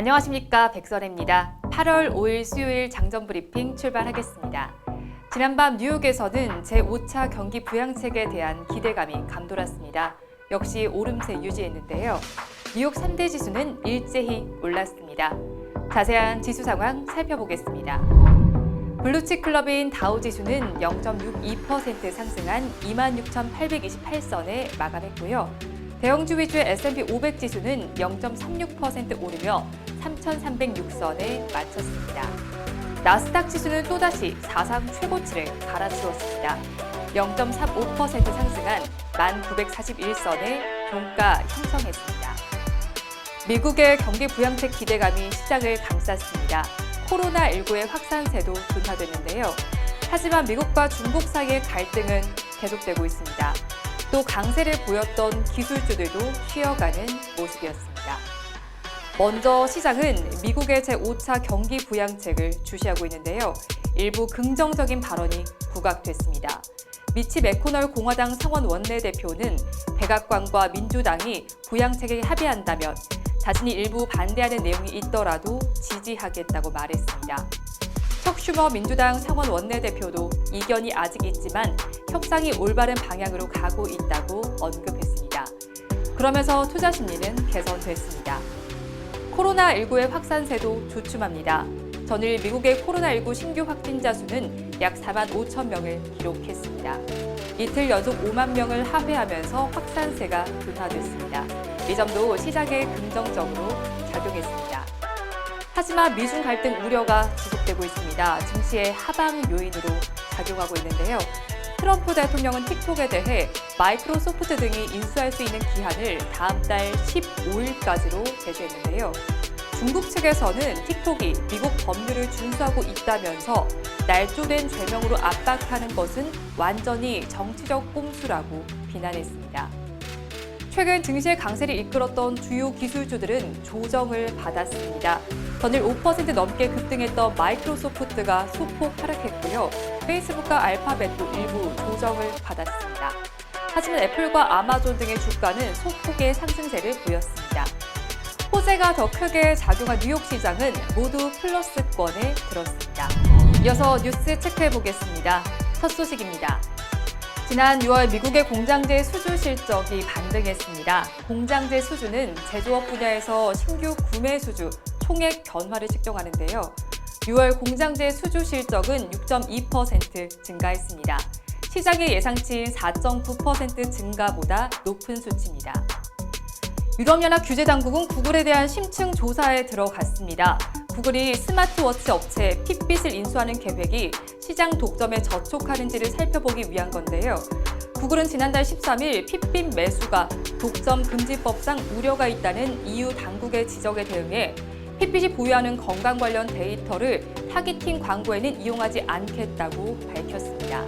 안녕하십니까, 백설혜입니다. 8월 5일 수요일 장전 브리핑 출발하겠습니다. 지난밤 뉴욕에서는 제5차 경기 부양책에 대한 기대감이 감돌았습니다. 역시 오름세 유지했는데요. 뉴욕 3대 지수는 일제히 올랐습니다. 자세한 지수 상황 살펴보겠습니다. 블루칩 클럽인 다우 지수는 0.62% 상승한 26,828선에 마감했고요. 대형주 위주의 S&P 500 지수는 0.36% 오르며 3,306선에 마쳤습니다. 나스닥 지수는 또다시 사상 최고치를 갈아치웠습니다. 0.35% 상승한 1,941선에 종가 형성했습니다. 미국의 경기 부양책 기대감이 시장을 감쌌습니다. 코로나19의 확산세도 둔화됐는데요. 하지만 미국과 중국 사이의 갈등은 계속되고 있습니다. 또 강세를 보였던 기술주들도 쉬어가는 모습이었습니다. 먼저 시장은 미국의 제5차 경기 부양책을 주시하고 있는데요. 일부 긍정적인 발언이 부각됐습니다. 미치 매코널 공화당 상원 원내대표는 백악관과 민주당이 부양책에 합의한다면 자신이 일부 반대하는 내용이 있더라도 지지하겠다고 말했습니다. 척 슈머 민주당 상원 원내대표도 이견이 아직 있지만 협상이 올바른 방향으로 가고 있다고 언급했습니다. 그러면서 투자 심리는 개선됐습니다. 코로나19의 확산세도 주춤합니다. 전일 미국의 코로나19 신규 확진자 수는 약 4만 5천 명을 기록했습니다. 이틀 연속 5만 명을 하회하면서 확산세가 둔화됐습니다. 이 점도 시장에 긍정적으로 작용했습니다. 하지만 미중 갈등 우려가 지속되고 있습니다. 증시의 하방 요인으로 작용하고 있는데요. 트럼프 대통령은 틱톡에 대해 마이크로소프트 등이 인수할 수 있는 기한을 다음 달 15일까지로 제시했는데요. 중국 측에서는 틱톡이 미국 법률을 준수하고 있다면서 날조된 죄명으로 압박하는 것은 완전히 정치적 꼼수라고 비난했습니다. 최근 증시의 강세를 이끌었던 주요 기술주들은 조정을 받았습니다. 전일 5% 넘게 급등했던 마이크로소프트가 소폭 하락했고요. 페이스북과 알파벳도 일부 조정을 받았습니다. 하지만 애플과 아마존 등의 주가는 소폭의 상승세를 보였습니다. 호재가 더 크게 작용한 뉴욕 시장은 모두 플러스권에 들었습니다. 이어서 뉴스 체크해 보겠습니다. 첫 소식입니다. 지난 6월 미국의 공장제 수주 실적이 반등했습니다. 공장제 수주는 제조업 분야에서 신규 구매 수주, 총액 견화를 측정하는데요. 6월 공장제 수주 실적은 6.2% 증가했습니다. 시장의 예상치인 4.9% 증가보다 높은 수치입니다. 유럽연합 규제당국은 구글에 대한 심층 조사에 들어갔습니다. 구글이 스마트워치 업체 핏빗을 인수하는 계획이 시장 독점에 저촉하는지를 살펴보기 위한 건데요. 구글은 지난달 13일 핏빗 매수가 독점 금지법상 우려가 있다는 EU 당국의 지적에 대응해 핏빗이 보유하는 건강 관련 데이터를 타깃팅 광고에는 이용하지 않겠다고 밝혔습니다.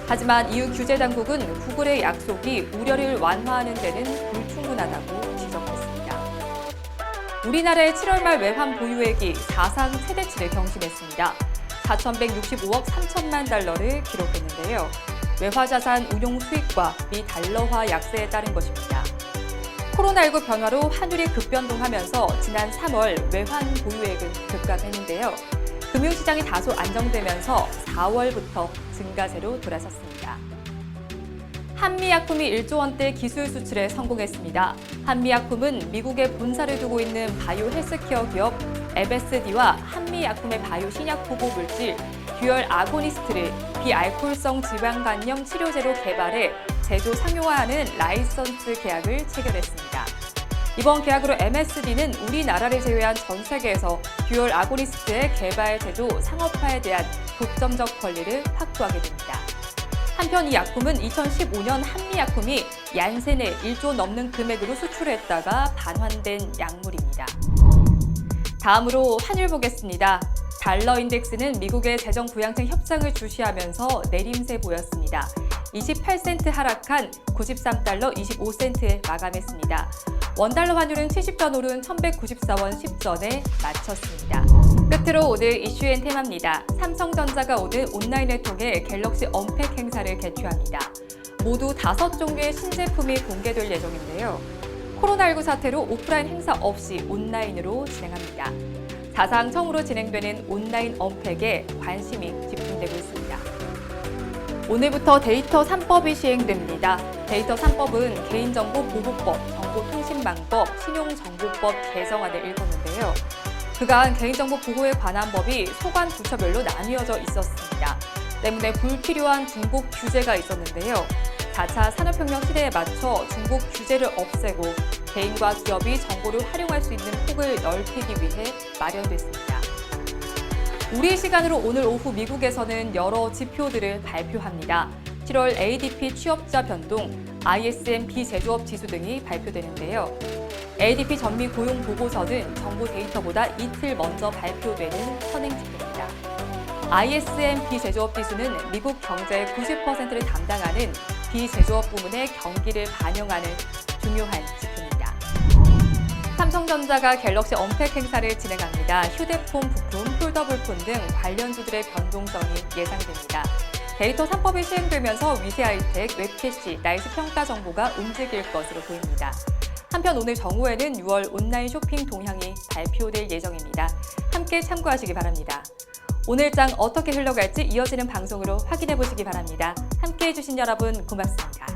하지만 EU 규제 당국은 구글의 약속이 우려를 완화하는 데는 불충분하다고 지적했습니다. 우리나라의 7월 말 외환 보유액이 사상 최대치를 경신했습니다. 4,165억 3천만 달러를 기록했는데요. 외화자산 운용 수익과 미 달러화 약세에 따른 것입니다. 코로나19 변화로 환율이 급변동하면서 지난 3월 외환 보유액은 급감했는데요. 금융시장이 다소 안정되면서 4월부터 증가세로 돌아섰습니다. 한미약품이 1조 원대 기술 수출에 성공했습니다. 한미약품은 미국에 본사를 두고 있는 바이오 헬스케어 기업 MSD와 한미약품의 바이오 신약 보고 물질 듀얼 아고니스트를 비알코올성 지방간염 치료제로 개발해 제조 상용화하는 라이선스 계약을 체결했습니다. 이번 계약으로 MSD는 우리나라를 제외한 전 세계에서 듀얼 아고니스트의 개발, 제조, 상업화에 대한 독점적 권리를 확보하게 됩니다. 한편 이 약품은 2015년 한미약품이 얀센에 1조 넘는 금액으로 수출했다가 반환된 약물입니다. 다음으로 환율 보겠습니다. 달러 인덱스는 미국의 재정 부양책 협상을 주시하면서 내림세 보였습니다. 28센트 하락한 93달러 25센트에 마감했습니다. 원달러 환율은 70전 오른 1,194원 10전에 마쳤습니다. 끝으로 오늘 이슈앤 테마입니다. 삼성전자가 오늘 온라인을 통해 갤럭시 언팩 행사를 개최합니다. 모두 5종류의 신제품이 공개될 예정인데요. 코로나19 사태로 오프라인 행사 없이 온라인으로 진행합니다. 사상 처음으로 진행되는 온라인 언팩에 관심이 집중되고 있습니다. 오늘부터 데이터 3법이 시행됩니다. 데이터 3법은 개인정보보호법, 정보통신망법, 신용정보법 개정안을 일컫는데요. 그간 개인정보 보호에 관한 법이 소관 부처별로 나뉘어져 있었습니다. 때문에 불필요한 중복 규제가 있었는데요. 4차 산업혁명 시대에 맞춰 중복 규제를 없애고 개인과 기업이 정보를 활용할 수 있는 폭을 넓히기 위해 마련됐습니다. 우리 시간으로 오늘 오후 미국에서는 여러 지표들을 발표합니다. 7월 ADP 취업자 변동, ISM 비제조업 지수 등이 발표되는데요. ADP 전미 고용 보고서는 정보 데이터보다 이틀 먼저 발표되는 선행 지표입니다. ISM 비제조업 지수는 미국 경제의 90%를 담당하는 비제조업 부문의 경기를 반영하는 중요한 지표입니다. 삼성전자가 갤럭시 언팩 행사를 진행합니다. 휴대폰 부품, 폴더블폰 등 관련주들의 변동성이 예상됩니다. 데이터 3법이 시행되면서 위세 하이텍, 웹캐시, 나이스 평가 정보가 움직일 것으로 보입니다. 한편 오늘 정오에는 6월 온라인 쇼핑 동향이 발표될 예정입니다. 함께 참고하시기 바랍니다. 오늘 장 어떻게 흘러갈지 이어지는 방송으로 확인해 보시기 바랍니다. 함께해 주신 여러분 고맙습니다.